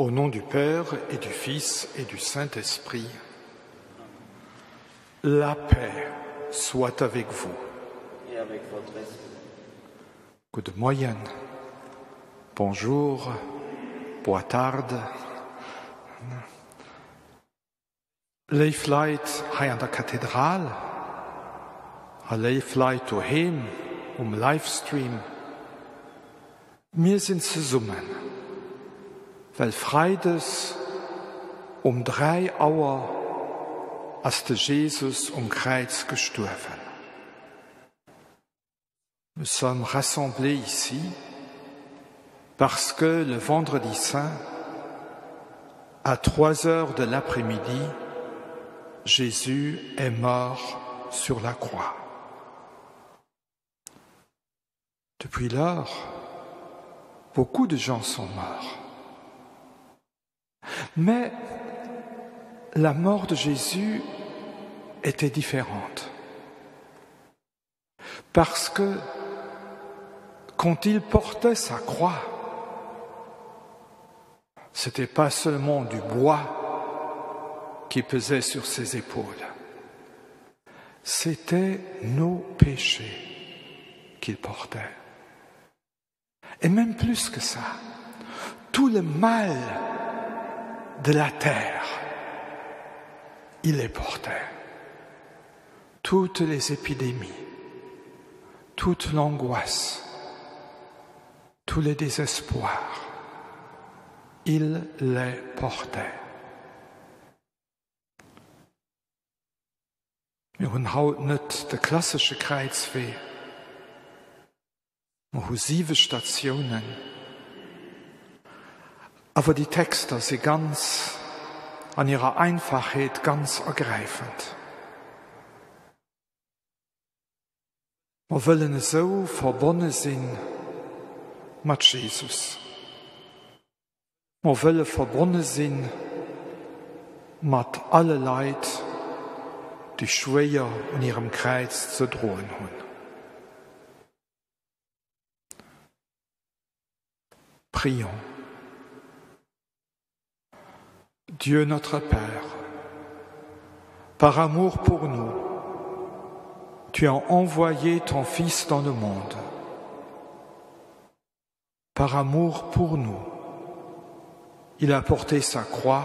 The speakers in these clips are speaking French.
Au nom du Père et du Fils et du Saint-Esprit, la paix soit avec vous. Et avec votre esprit. Good morgen, bonjour, boa tarde. Leeflight hier an der Kathedral, Leeflight daheim, Livestream. Wir sind zusammen, weil Freides 3 Uhr als der Jesus Kreuz gestorben. Nous sommes rassemblés ici parce que le vendredi saint, à 3 heures de l'après-midi, Jésus est mort sur la croix. Depuis lors, beaucoup de gens sont morts. Mais la mort de Jésus était différente. Parce que quand il portait sa croix, ce n'était pas seulement du bois qui pesait sur ses épaules. C'était nos péchés qu'il portait. Et même plus que ça, tout le mal de la terre, il les portait. Toutes les épidémies, toute l'angoisse, tous les désespoirs, il les portait. Wir haben heute nicht den klassischen Kreuzweg. Wir haben 7 Stationen. Aber die Texte sind ganz, an ihrer Einfachheit ganz ergreifend. Wir wollen so verbunden sein mit Jesus. Wir wollen verbunden sein mit allen Leuten, die schwer an ihrem Kreuz zu drohen haben. Prions. Dieu notre Père, par amour pour nous, tu as envoyé ton Fils dans le monde. Par amour pour nous, il a porté sa croix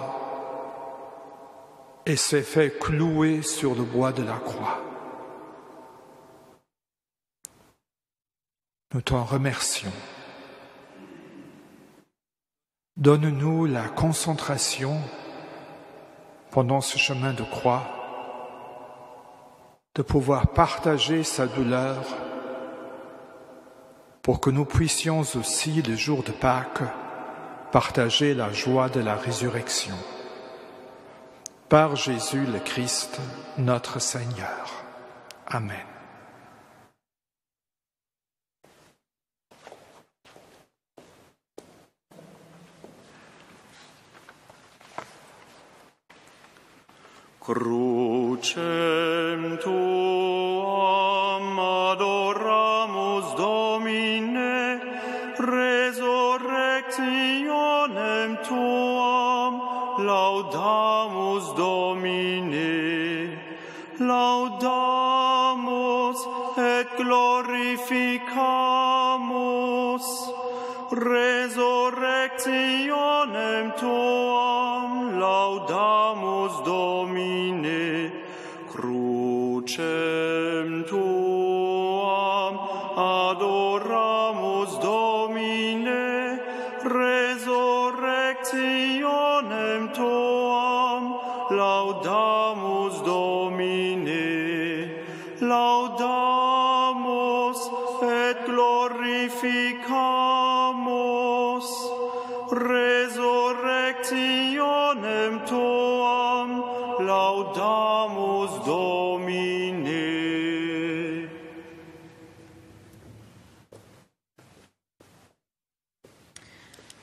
et s'est fait clouer sur le bois de la croix. Nous t'en remercions. Donne-nous la concentration pendant ce chemin de croix, de pouvoir partager sa douleur pour que nous puissions aussi, le jour de Pâques, partager la joie de la résurrection. Par Jésus le Christ, notre Seigneur. Amen. Crucem tuam adoramus Domine, resurrectionem tuam laudamus Domine, laudamus et glorificamus, resurrectionem tuam laudamus Domine, crucem tuam adoramus Domine, resurrectionem tuam laudamus Domine, laudamus et glorificamus, resurrectionem tuam laudamus Domine.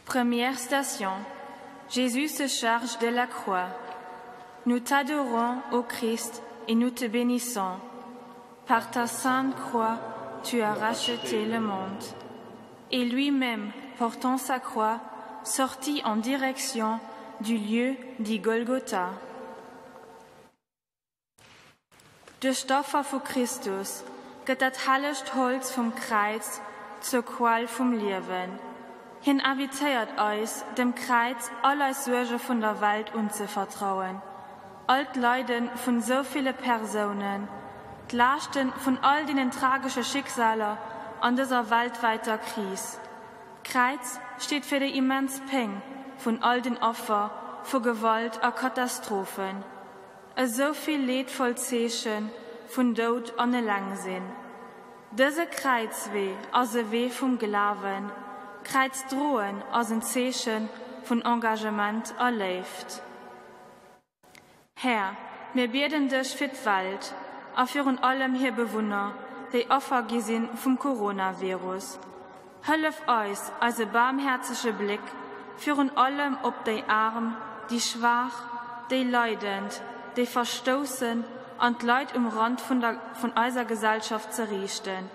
Première station. Jésus se charge de la croix. Nous t'adorons, ô Christ, et nous te bénissons. Par ta sainte croix, tu as racheté le monde. Et lui-même, portant sa croix, sortit en direction du lieu dit Golgotha. Der Stoffer von Christus geht das heiligste Holz vom Kreuz zur Qual vom Leben. Hin invitiert uns, dem Kreuz alle Sorgen von der Welt anzuvertrauen. All die Leiden von so vielen Personen, die Lasten von all den tragischen Schicksalen an dieser weltweiten Krise. Kreuz steht für die immense Peng von all den Opfern von Gewalt und Katastrophen. So viel Leid vollziehen von Tod und Langsinn. Diese Kreuzweh als ein Weh vom Glauben, Kreuzdrohen als ein Zeichen von Engagement erlebt. Herr, wir beten dich für die Welt, und für allem hier Bewohner, die Opfer gesehen vom Coronavirus. Hilf uns als ein barmherziger Blick für allem ob die Armen, die schwach, die leidend, die verstoßen und Leid am Rand von unserer Gesellschaft zu richten.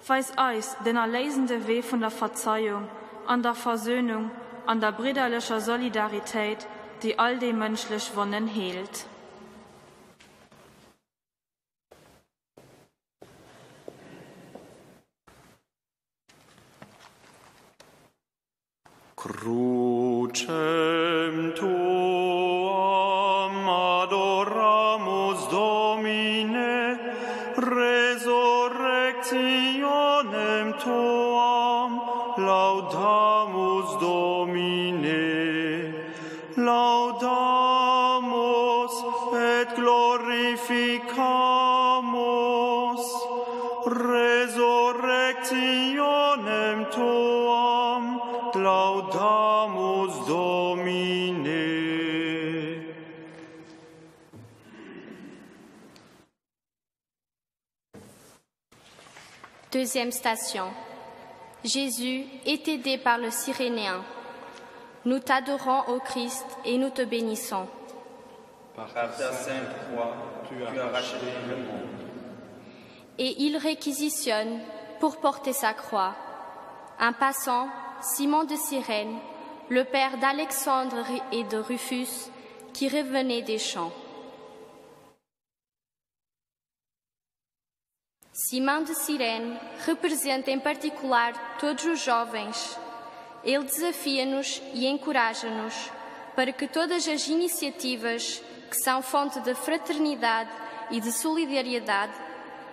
Weis uns den erlesenden Weg von der Verzeihung, an der Versöhnung, an der brüderlichen Solidarität, die all die menschlich Wonnen hält. Crucem tuam adoramus Domine, resurrectionem tuam laudamus Domine, laudamus et glorificamus, resurrectionem tuam laudamus Domine. Deuxième station. Jésus est aidé par le Cyrénéen. Nous t'adorons, ô Christ, et nous te bénissons. Par ta sainte croix, tu as racheté le monde. Et il réquisitionne pour porter sa croix. Un passant, Simon de Cyrène, le père d'Alexandre et de Rufus, qui revenaient des champs. Simão de Cirene representa em particular todos os jovens. Ele desafia-nos e encoraja-nos para que todas as iniciativas que são fonte de fraternidade e de solidariedade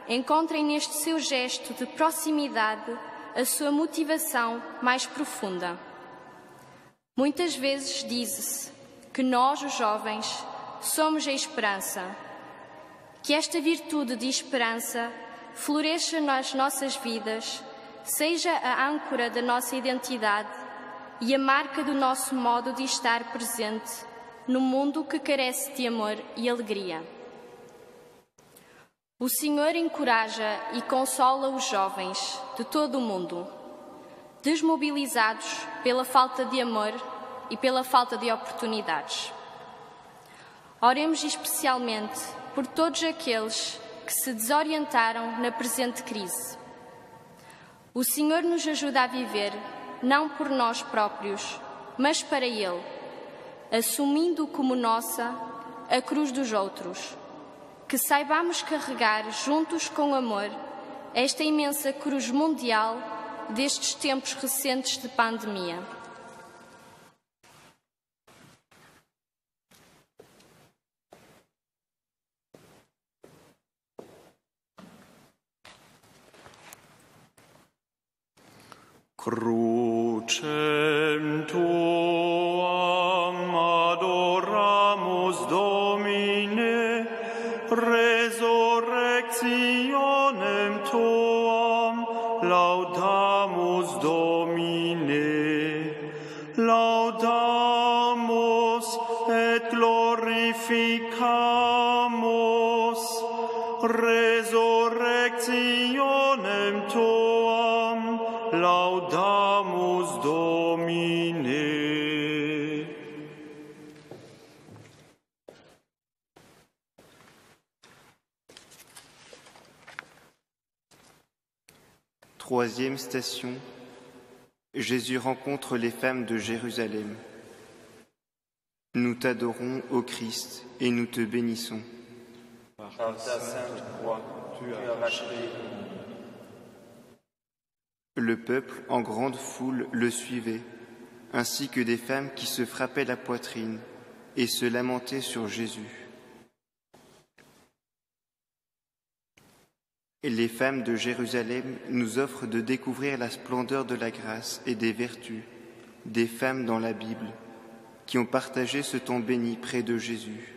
encontrem neste seu gesto de proximidade a sua motivação mais profunda. Muitas vezes diz-se que nós, os jovens, somos a esperança. Que esta virtude de esperança floresça nas nossas vidas, seja a âncora da nossa identidade e a marca do nosso modo de estar presente no mundo que carece de amor e alegria. O Senhor encoraja e consola os jovens de todo o mundo, desmobilizados pela falta de amor e pela falta de oportunidades. Oremos especialmente por todos aqueles que se desorientaram na presente crise. O Senhor nos ajuda a viver, não por nós próprios, mas para Ele, assumindo como nossa a cruz dos outros. Que saibamos carregar, juntos com amor, esta imensa cruz mundial destes tempos recentes de pandemia. Crucem tuam adoramus Domine, resurrectionem tuam laudamus Domine, laudamus et glorificamus, resurrectionem tuam laudamus Domine. Troisième station, Jésus rencontre les femmes de Jérusalem. Nous t'adorons, ô Christ, et nous te bénissons. Par ta sainte croix, tu as racheté le monde. Le peuple, en grande foule, le suivait, ainsi que des femmes qui se frappaient la poitrine et se lamentaient sur Jésus. Les femmes de Jérusalem nous offrent de découvrir la splendeur de la grâce et des vertus des femmes dans la Bible qui ont partagé ce temps béni près de Jésus,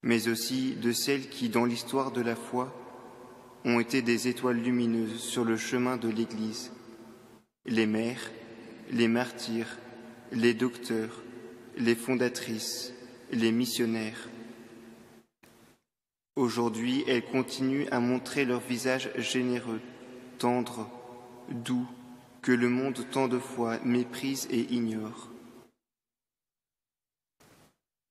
mais aussi de celles qui, dans l'histoire de la foi, ont été des étoiles lumineuses sur le chemin de l'Église, les mères, les martyrs, les docteurs, les fondatrices, les missionnaires. Aujourd'hui, elles continuent à montrer leur visage généreux, tendre, doux, que le monde tant de fois méprise et ignore.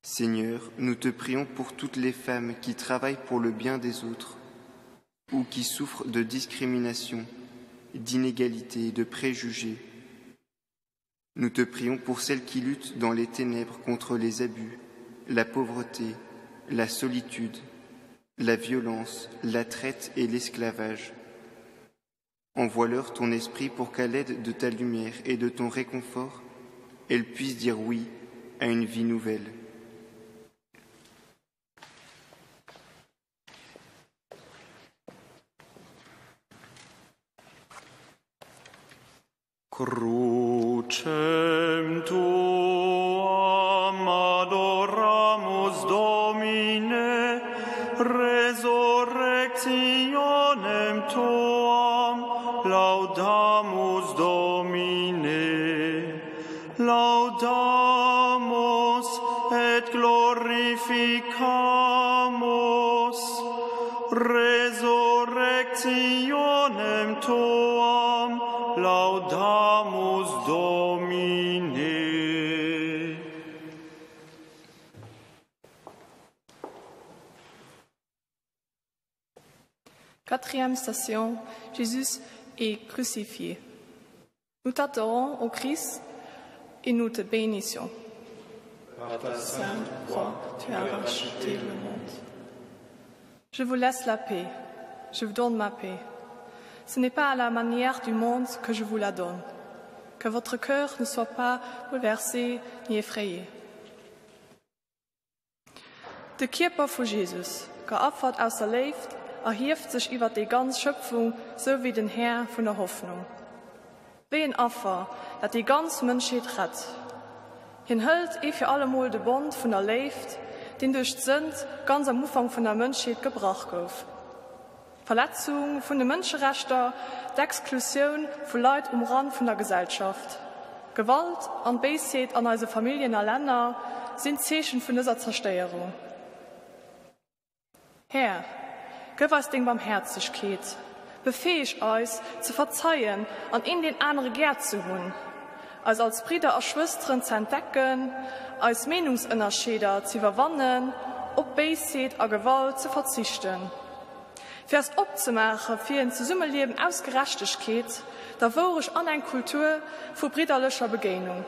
Seigneur, nous te prions pour toutes les femmes qui travaillent pour le bien des autres ou qui souffrent de discrimination, d'inégalité, de préjugés. Nous te prions pour celles qui luttent dans les ténèbres contre les abus, la pauvreté, la solitude, la violence, la traite et l'esclavage. Envoie-leur ton esprit pour qu'à l'aide de ta lumière et de ton réconfort, elles puissent dire oui à une vie nouvelle. Crucem tuam adoramus, Domine, resurrectionem tuam laudamus, Domine, laudamus et glorificamus resurrectionem tuam laudamus, Domine. Quatrième station, Jésus est crucifié. Nous t'adorons, ô Christ, et nous te bénissons. Par ta sainte croix, tu as racheté le monde. Je vous laisse la paix, je vous donne ma paix. Ce n'est pas à la manière du monde que je vous la donne. Que votre cœur ne soit pas bouleversé ni effrayé. Der Körper von Jesus, geopfert aus der Luft, erhebt sich über die ganze Schöpfung, so wie den Herr von der Hoffnung. Wie ein Opfer, das die ganze Menschheit rettet. Hin hält für allemal den Bund von der Luft, den durch die Sünde ganz am Anfang von der Menschheit gebracht wurde. Verletzung von den Menschenrechten, die Exklusion von Leuten am Rand von der Gesellschaft. Gewalt und Bösheit an unsere Familien und Länder sind Zeichen von dieser Zerstörung. Herr, gib uns die Barmherzigkeit, befähig uns zu verzeihen und in den anderen Gerd zu holen, uns als Brüder und Schwestern zu entdecken, als Meinungsunterschiede zu überwinden, auf Bösheit und Gewalt zu verzichten. Für es abzumachen, für ein Zusammenleben aus Gerechtigkeit, da war ich an eine Kultur von brüderlicher Begegnung.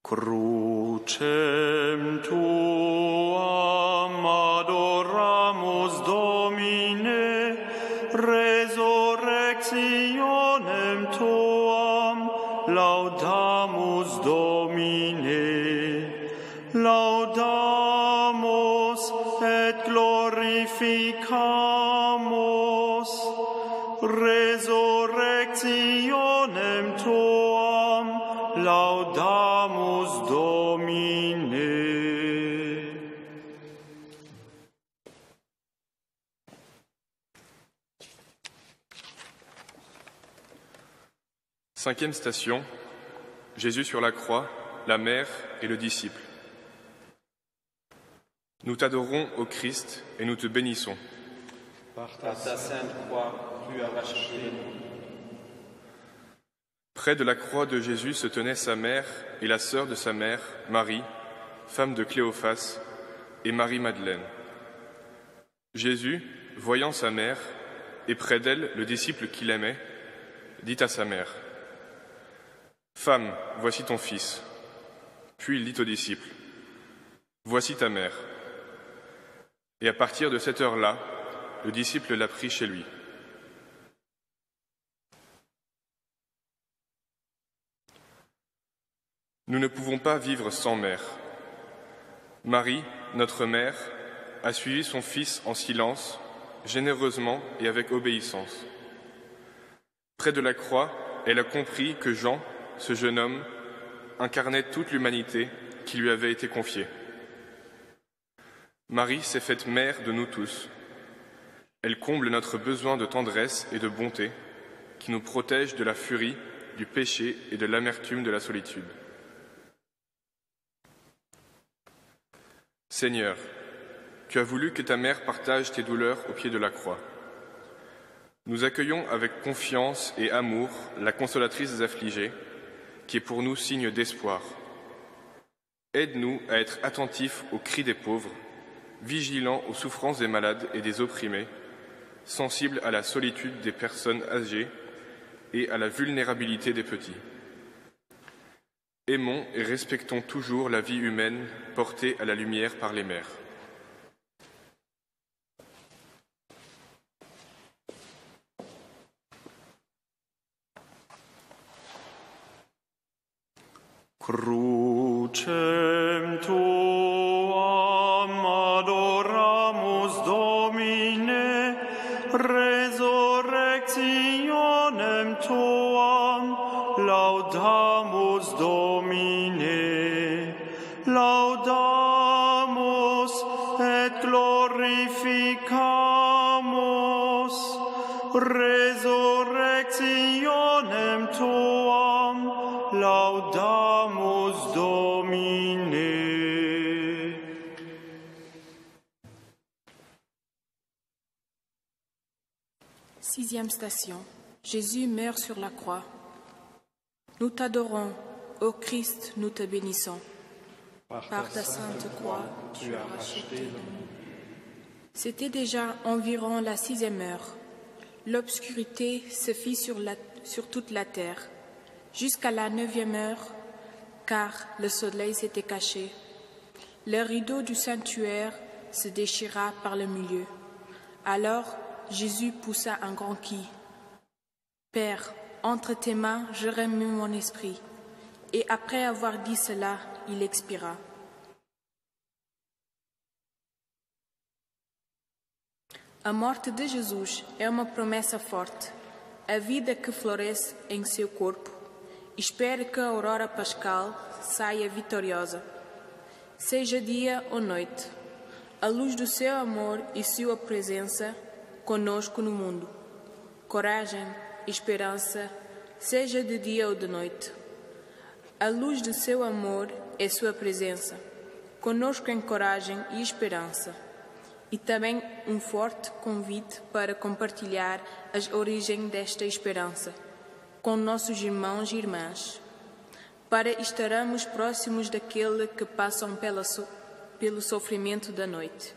Crucem tuam adoramus, Domine, resurrectionem tuam laudamus, Domine, laudamus et glorificamus resurrectionem tuam laudamus, Domine. Cinquième station, Jésus sur la croix, la mère et le disciple. Nous t'adorons, ô Christ, et nous te bénissons. Par ta sainte croix, tu as racheté le monde. Près de la croix de Jésus se tenaient sa mère et la sœur de sa mère, Marie, femme de Cléophas, et Marie-Madeleine. Jésus, voyant sa mère, et près d'elle le disciple qu'il aimait, dit à sa mère, « Femme, voici ton fils. » Puis il dit au disciple, « Voici ta mère. » Et à partir de cette heure-là, le disciple l'a pris chez lui. Nous ne pouvons pas vivre sans mère. Marie, notre mère, a suivi son fils en silence, généreusement et avec obéissance. Près de la croix, elle a compris que Jean, ce jeune homme, incarnait toute l'humanité qui lui avait été confiée. Marie s'est faite mère de nous tous. Elle comble notre besoin de tendresse et de bonté, qui nous protège de la furie, du péché et de l'amertume de la solitude. Seigneur, tu as voulu que ta mère partage tes douleurs au pied de la croix. Nous accueillons avec confiance et amour la consolatrice des affligés, qui est pour nous signe d'espoir. Aide-nous à être attentifs aux cris des pauvres, vigilants aux souffrances des malades et des opprimés, sensibles à la solitude des personnes âgées et à la vulnérabilité des petits. Aimons et respectons toujours la vie humaine portée à la lumière par les mères. Crucem tuam adoramus Domine, resurrectionem tuam laudamus Domine, laudamus et glorificamus resurrectionem tuam laudamus Domine. Sixième station. Jésus meurt sur la croix. Nous t'adorons, ô Christ, nous te bénissons. Par ta sainte croix, tu as racheté le monde. C'était déjà environ la 6e heure. L'obscurité se fit sur toute la terre, jusqu'à la 9e heure, car le soleil s'était caché. Le rideau du sanctuaire se déchira par le milieu. Alors Jésus poussa un grand cri. « Père, entre tes mains, je remets mon esprit. » Et après avoir dit cela, il expira. A morte de Jesus é uma promessa forte. A vida que floresce em seu corpo. Espere que a aurora pascal saia vitoriosa. Seja dia ou noite, a luz do seu amor e sua presença conosco no mundo. Coragem, esperança, seja de dia ou de noite. A luz do seu amor é sua presença, conosco em coragem e esperança. E também um forte convite para compartilhar as origens desta esperança com nossos irmãos e irmãs, para estarmos próximos daquele que passam pelo sofrimento da noite.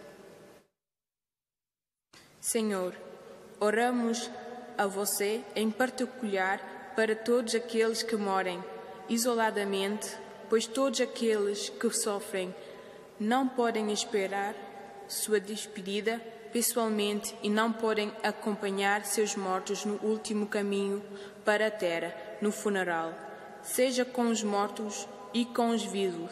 Senhor, oramos a você em particular para todos aqueles que morem isoladamente, pois todos aqueles que sofrem não podem esperar sua despedida pessoalmente e não podem acompanhar seus mortos no último caminho para a terra, no funeral, seja com os mortos e com os vivos.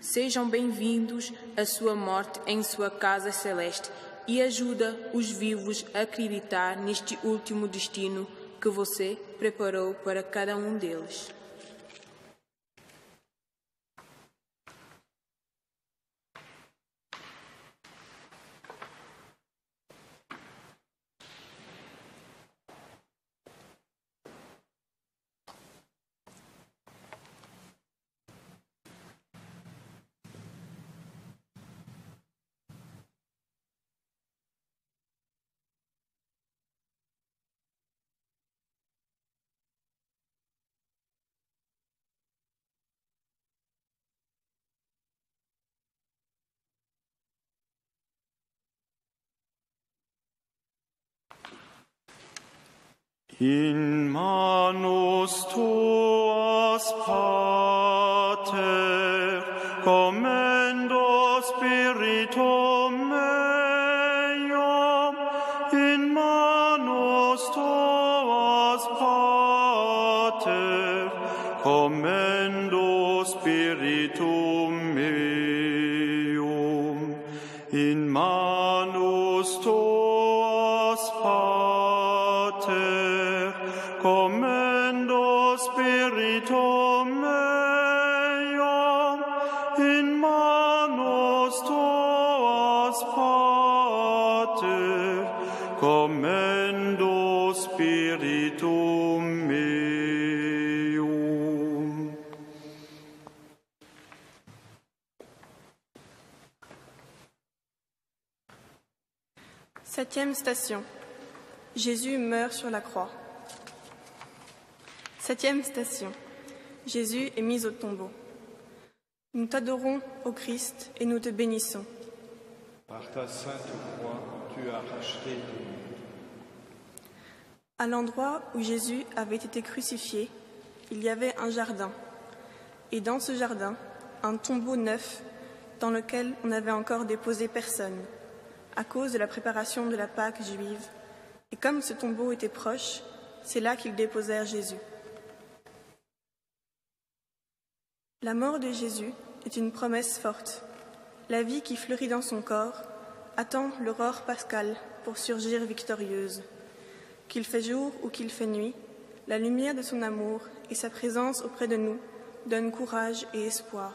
Sejam bem-vindos à sua morte em sua casa celeste e ajuda os vivos a acreditar neste último destino que você preparou para cada um deles. In manus tuas, Pater, commendo spiritum meum, in manus tuas, Pater, commendo spiritum meum, in manus tuas, Pater, commendo spiritum meum, in manus tuas, Pater, commendo spiritum meum. Septième station. Jésus meurt sur la croix. Septième station. Jésus est mis au tombeau. Nous t'adorons, ô Christ, et nous te bénissons. Par ta sainte croix, tu as racheté le monde. À l'endroit où Jésus avait été crucifié, il y avait un jardin. Et dans ce jardin, un tombeau neuf dans lequel on n'avait encore déposé personne, à cause de la préparation de la Pâque juive. Et comme ce tombeau était proche, c'est là qu'ils déposèrent Jésus. La mort de Jésus est une promesse forte. La vie qui fleurit dans son corps attend l'aurore pascale pour surgir victorieuse. Qu'il fait jour ou qu'il fait nuit, la lumière de son amour et sa présence auprès de nous donnent courage et espoir.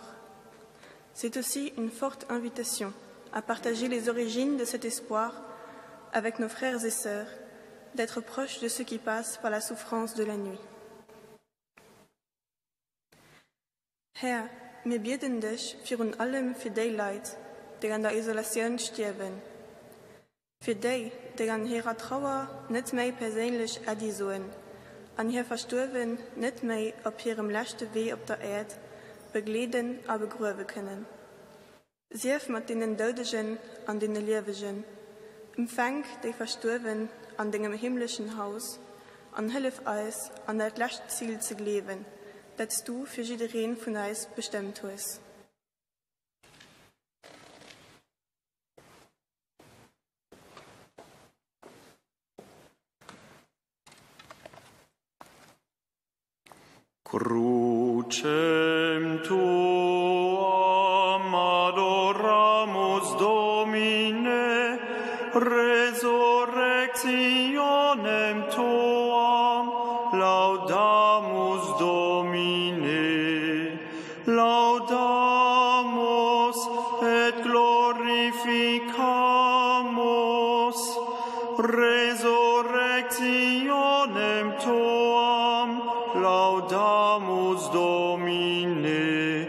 C'est aussi une forte invitation à partager les origines de cet espoir avec nos frères et sœurs, d'être proches de ceux qui passent par la souffrance de la nuit. Herr, wir bitten dich für uns allem für die Leute, die an der Isolation sterben. Für die, die an ihrer Trauer nicht mehr persönlich addieren, an ihr Verstorben nicht mehr auf ihrem letzten Weg auf der Erde begleiten und begraben können. Sief mit den Dödischen an den Lebenden, empfang die Verstorben an dem himmlischen Haus, und hilf uns, an das letzte Ziel zu leben, das du für jeden von uns bestimmt hast. Crucem tuam adoramus, Domine, resurrectionem tuam laudamus, Domine, laudamus et glorificamus, resurrectionem tuam laudamus, Domine,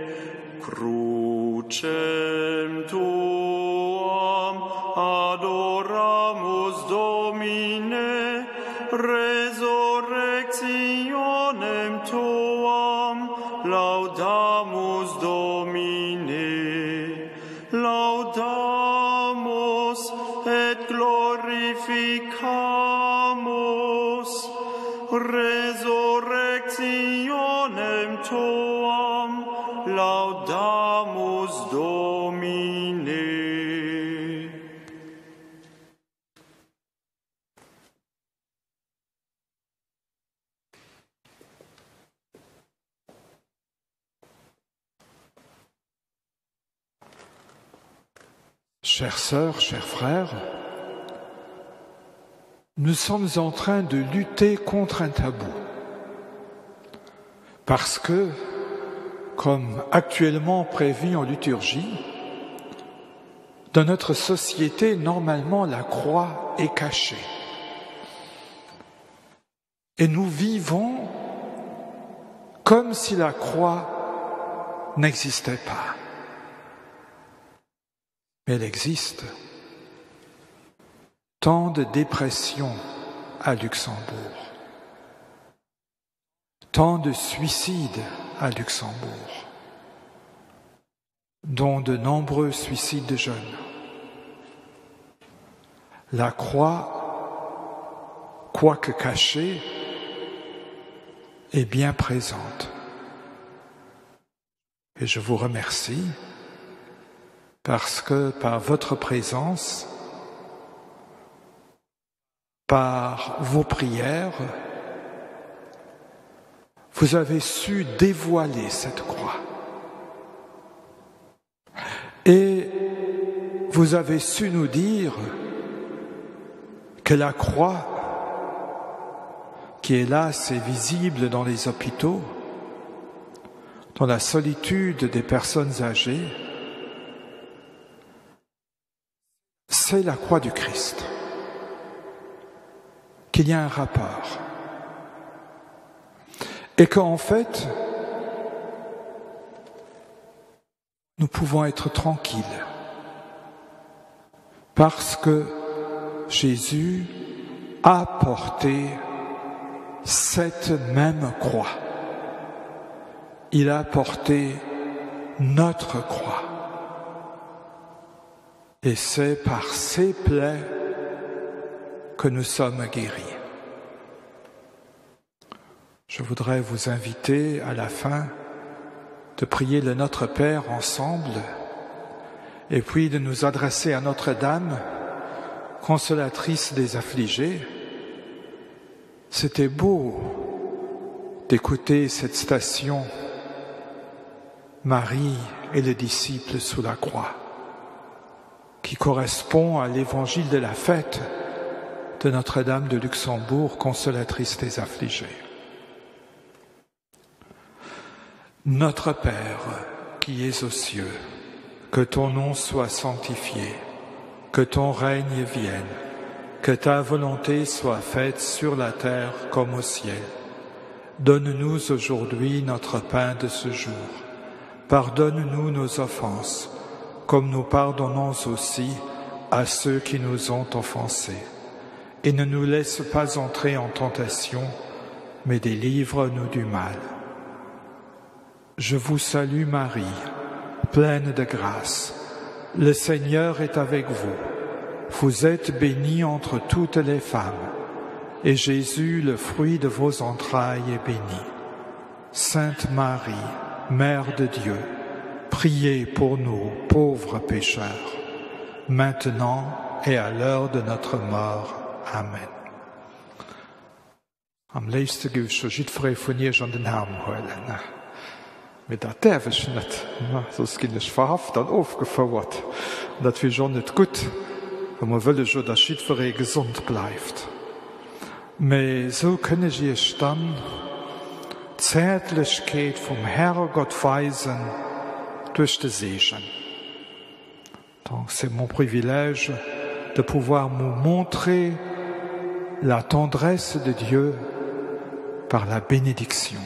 crucem tuam adoramus, Domine, resurrectionem tuam laudamus, Domine, laudamus et glorificamus, resurrectionem tuam laudamus, Domine. Chères sœurs, chers frères, nous sommes en train de lutter contre un tabou. Parce que, comme actuellement prévu en liturgie, dans notre société, normalement, la croix est cachée. Et nous vivons comme si la croix n'existait pas. Mais elle existe. Tant de dépression à Luxembourg, tant de suicides à Luxembourg, dont de nombreux suicides de jeunes. La croix, quoique cachée, est bien présente. Et je vous remercie parce que par votre présence, par vos prières, vous avez su dévoiler cette croix. Et vous avez su nous dire que la croix, qui hélas est visible dans les hôpitaux, dans la solitude des personnes âgées, c'est la croix du Christ. Qu'il y a un rapport. Et qu'en fait, nous pouvons être tranquilles parce que Jésus a porté cette même croix. Il a porté notre croix. Et c'est par ses plaies que nous sommes guéris. Je voudrais vous inviter à la fin de prier le Notre Père ensemble et puis de nous adresser à Notre-Dame, consolatrice des affligés. C'était beau d'écouter cette station Marie et les disciples sous la croix, qui correspond à l'évangile de la fête de Notre-Dame de Luxembourg, consolatrice des affligés. Notre Père, qui es aux cieux, que ton nom soit sanctifié, que ton règne vienne, que ta volonté soit faite sur la terre comme au ciel. Donne-nous aujourd'hui notre pain de ce jour. Pardonne-nous nos offenses, comme nous pardonnons aussi à ceux qui nous ont offensés. Et ne nous laisse pas entrer en tentation, mais délivre-nous du mal. Je vous salue Marie, pleine de grâce. Le Seigneur est avec vous. Vous êtes bénie entre toutes les femmes, et Jésus, le fruit de vos entrailles, est béni. Sainte Marie, Mère de Dieu, priez pour nous, pauvres pécheurs, maintenant et à l'heure de notre mort. Amen. Am liefste geef zo ziet vrij aan den naam horen. Met dat dervis net, zo skinnisch verhaft dan aufgefordert. Dat wir schon nicht gut, wenn wir wollen schon, dass Schiedverre gesund bleibt. Aber so können wir dann Zärtlichkeit vom Herrgott weisen durch den Segen. Donc c'est mon privilège de pouvoir vous montrer la tendresse de Dieu par la bénédiction.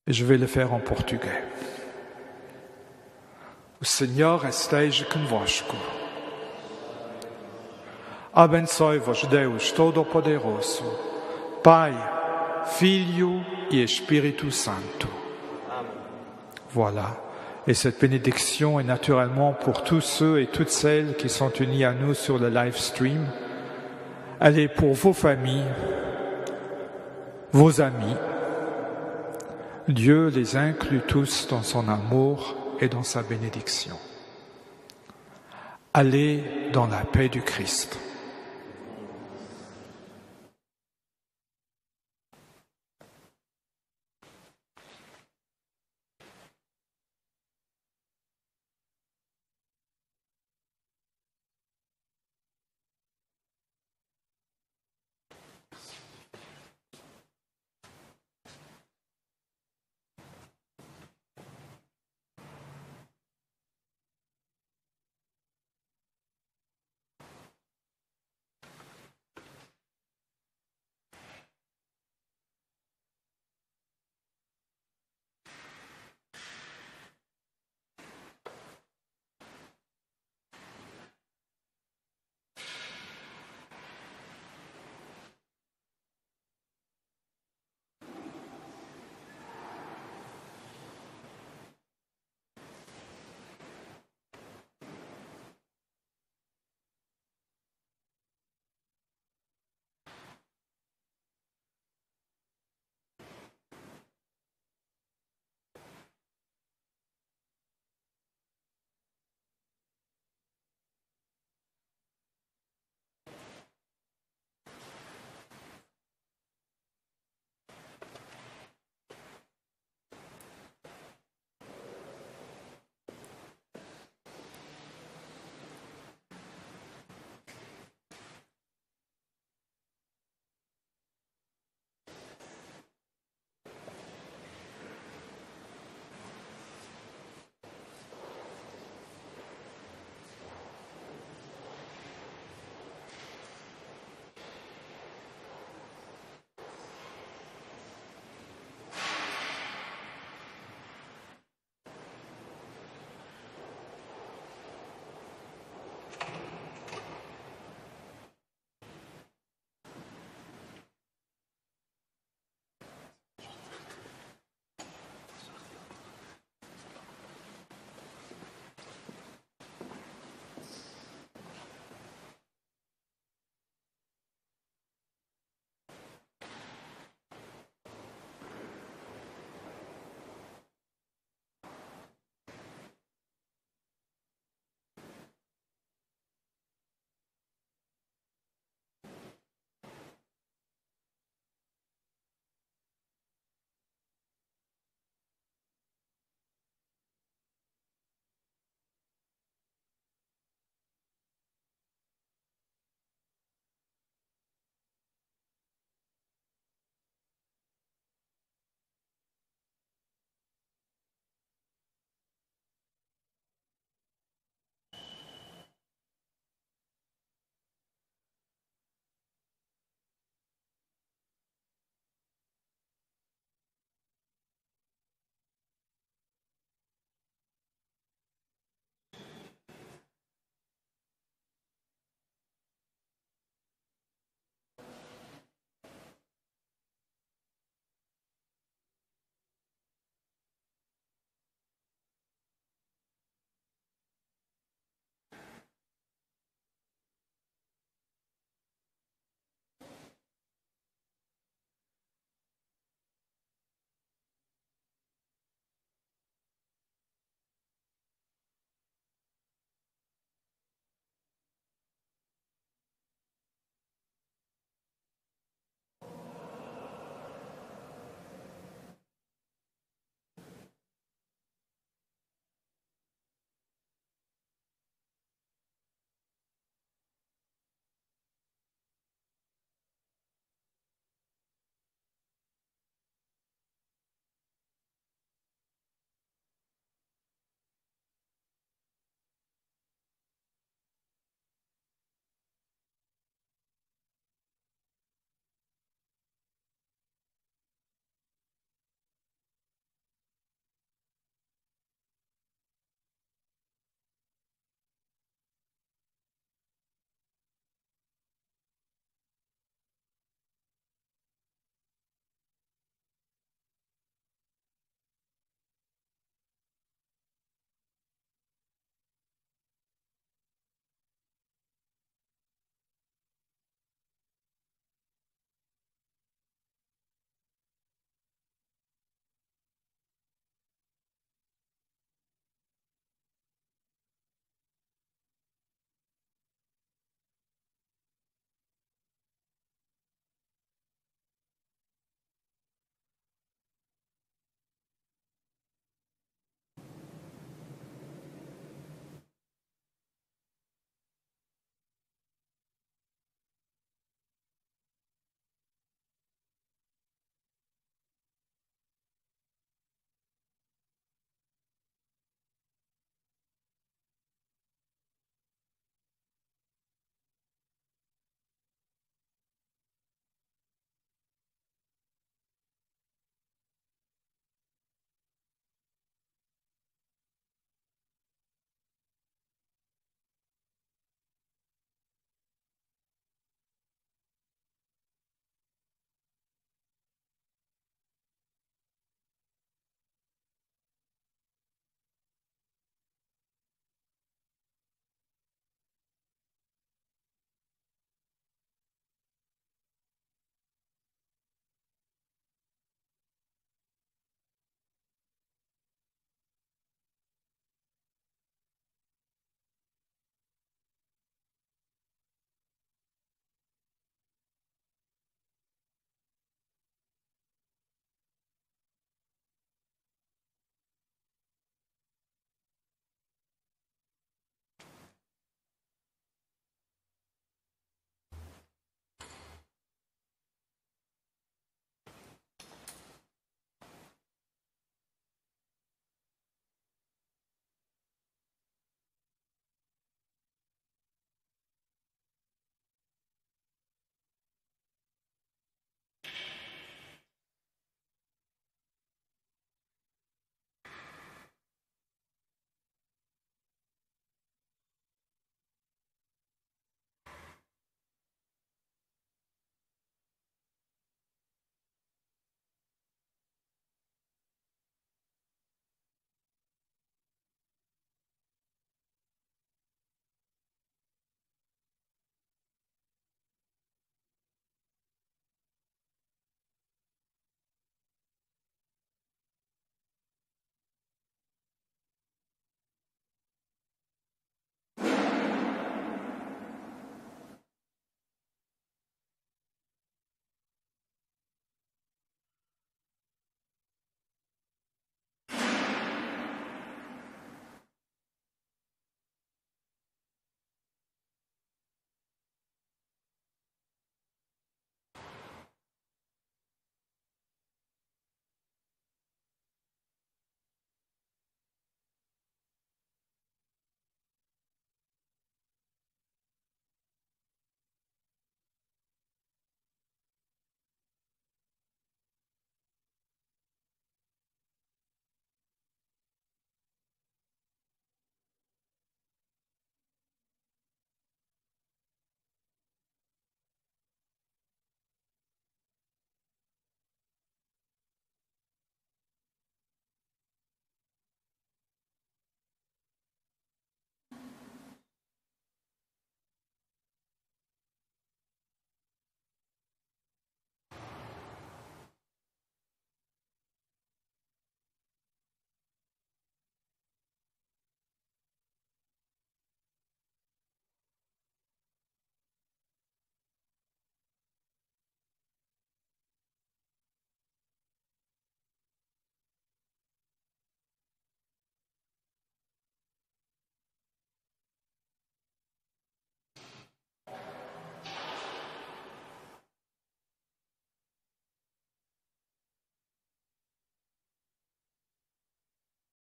Et je vais le faire en portugais. O Senhor esteja convosco. Abençoe-vos Deus Todo-Poderoso, Pai, Filho e Espírito Santo. Voilà. Et cette bénédiction est naturellement pour tous ceux et toutes celles qui sont unis à nous sur le live stream. Elle est pour vos familles, vos amis. Dieu les inclut tous dans son amour et dans sa bénédiction. Allez dans la paix du Christ.